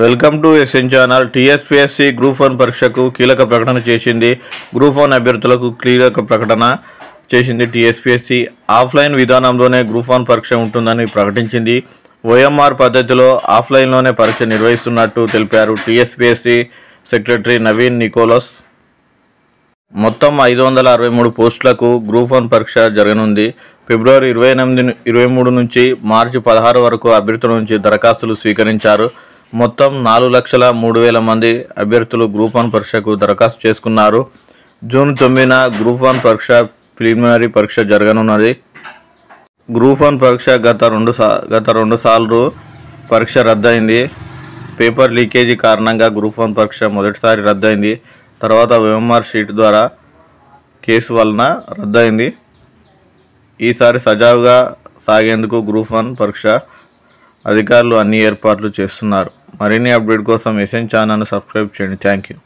Welcome to SN channel. TSPSC group 1 పరీక్షకు కీలక ప్రకటన చేసింది. గ్రూప్ 1 అభ్యర్థులకు కీలక ప్రకటన చేసింది టీఎస్పీఎస్సీ. ఆఫ్లైన్ విధానంలోనే గ్రూప్ 1 పరీక్ష ఉంటుందని ప్రకటించింది. ఓఎంఆర్ పద్ధతిలో ఆఫ్లైన్లోనే పరీక్ష నిర్వహిస్తున్నట్టు తెలిపారు టీఎస్పీఎస్సీ సెక్రటరీ నవీన్ నికోలస్. మొత్తం 563 పోస్టులకు గ్రూప్ 1 పరీక్ష జరగనుంది. ఫిబ్రవరి 23 నుంచి మార్చి 16 వరకు అభ్యర్థుల నుంచి దరఖాస్తులు స్వీకరించారు. మొత్తం 4,03,000 మంది అభ్యర్థులు గ్రూప్ 1 పరీక్షకు దరఖాస్తు చేసుకున్నారు. జూన్ 9న గ్రూప్ 1 పరీక్ష ప్రిలిమినరీ పరీక్ష జరగనున్నది. గ్రూప్ 1 పరీక్ష గత రెండు సార్లు పరీక్ష రద్దయింది. పేపర్ లీకేజీ కారణంగా గ్రూప్ 1 పరీక్ష మొదటిసారి రద్దయింది. తర్వాత ఓఎంఆర్ షీట్ ద్వారా కేసు వలన రద్దయింది. ఈసారి సజావుగా సాగేందుకు గ్రూప్ 1 పరీక్ష అధికారులు అన్ని ఏర్పాట్లు చేస్తున్నారు. మరిన్ని అప్డేట్ కోసం ఎస్ఎన్ ఛానల్ను సబ్స్క్రైబ్ చేయండి. Thank you.